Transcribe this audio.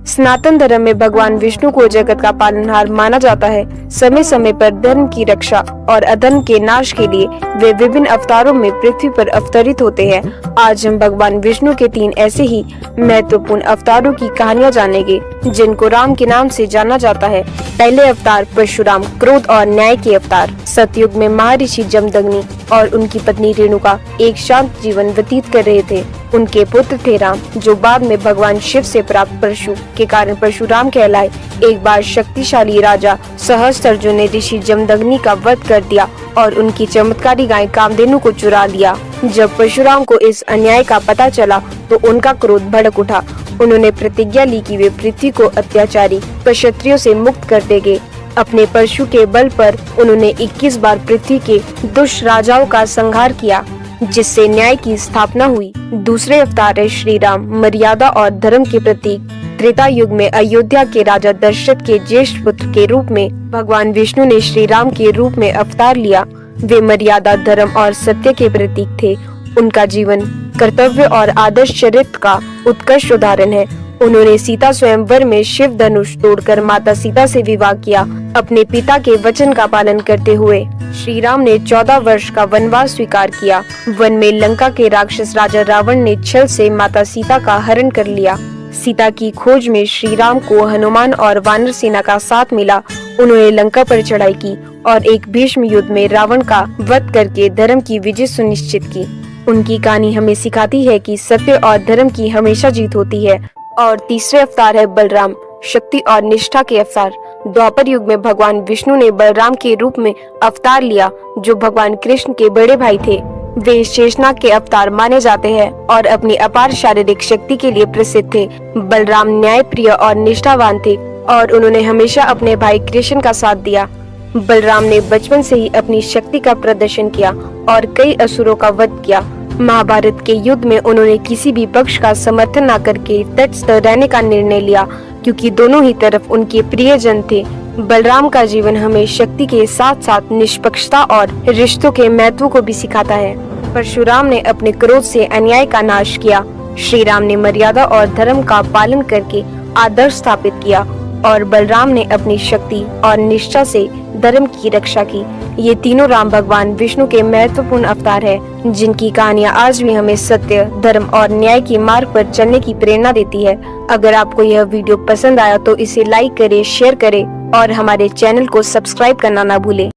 सनातन धर्म में भगवान विष्णु को जगत का पालनहार माना जाता है। समय समय पर धर्म की रक्षा और अधर्म के नाश के लिए वे विभिन्न अवतारों में पृथ्वी पर अवतरित होते हैं। आज हम भगवान विष्णु के 3 ऐसे ही महत्वपूर्ण अवतारों की कहानियां जानेंगे, जिनको राम के नाम से जाना जाता है। पहले अवतार परशुराम, क्रोध और न्याय के अवतार। सतयुग में महर्षि जमदग्नि और उनकी पत्नी रेणुका एक शांत जीवन व्यतीत कर रहे थे। उनके पुत्र थे राम, जो बाद में भगवान शिव से प्राप्त परशु के कारण परशुराम कहलाए। एक बार शक्तिशाली राजा सहस्त्रर्जुन ने ऋषि जमदग्नि का वध कर दिया और उनकी चमत्कारी गाय कामधेनु को चुरा लिया। जब परशुराम को इस अन्याय का पता चला तो उनका क्रोध भड़क उठा। उन्होंने प्रतिज्ञा ली कि वे पृथ्वी को अत्याचारी क्षत्रियों से मुक्त कर देंगे। अपने परशु के बल पर उन्होंने 21 बार पृथ्वी के दुष्ट राजाओं का संहार किया, जिससे न्याय की स्थापना हुई। दूसरे अवतार है श्री राम, मर्यादा और धर्म के प्रतीक। त्रेता युग में अयोध्या के राजा दशरथ के ज्येष्ठ पुत्र के रूप में भगवान विष्णु ने श्री राम के रूप में अवतार लिया। वे मर्यादा, धर्म और सत्य के प्रतीक थे। उनका जीवन कर्तव्य और आदर्श चरित्र का उत्कृष्ट उदाहरण है। उन्होंने सीता स्वयंवर में शिव धनुष तोड़कर माता सीता से विवाह किया। अपने पिता के वचन का पालन करते हुए श्री राम ने 14 वर्ष का वनवास स्वीकार किया। वन में लंका के राक्षस राजा रावण ने छल से माता सीता का हरण कर लिया। सीता की खोज में श्री राम को हनुमान और वानर सेना का साथ मिला। उन्होंने लंका पर चढ़ाई की और एक भीष्म युद्ध में रावण का वध करके धर्म की विजय सुनिश्चित की। उनकी कहानी हमें सिखाती है कि सत्य और धर्म की हमेशा जीत होती है। और तीसरे अवतार है बलराम, शक्ति और निष्ठा के अवतार। द्वापर युग में भगवान विष्णु ने बलराम के रूप में अवतार लिया, जो भगवान कृष्ण के बड़े भाई थे। वे शेषनाग के अवतार माने जाते हैं और अपनी अपार शारीरिक शक्ति के लिए प्रसिद्ध थे। बलराम न्याय प्रिय और निष्ठावान थे और उन्होंने हमेशा अपने भाई कृष्ण का साथ दिया। बलराम ने बचपन से ही अपनी शक्ति का प्रदर्शन किया और कई असुरों का वध किया। महाभारत के युद्ध में उन्होंने किसी भी पक्ष का समर्थन न करके तटस्थ रहने का निर्णय लिया, क्योंकि दोनों ही तरफ उनके प्रियजन थे। बलराम का जीवन हमें शक्ति के साथ साथ निष्पक्षता और रिश्तों के महत्व को भी सिखाता है। परशुराम ने अपने क्रोध से अन्याय का नाश किया। श्री राम ने मर्यादा और धर्म का पालन करके आदर्श स्थापित किया और बलराम ने अपनी शक्ति और निष्ठा से धर्म की रक्षा की। ये तीनों राम भगवान विष्णु के महत्वपूर्ण अवतार हैं, जिनकी कहानियाँ आज भी हमें सत्य, धर्म और न्याय के मार्ग पर चलने की प्रेरणा देती है। अगर आपको यह वीडियो पसंद आया तो इसे लाइक करें, शेयर करें और हमारे चैनल को सब्सक्राइब करना ना भूलें।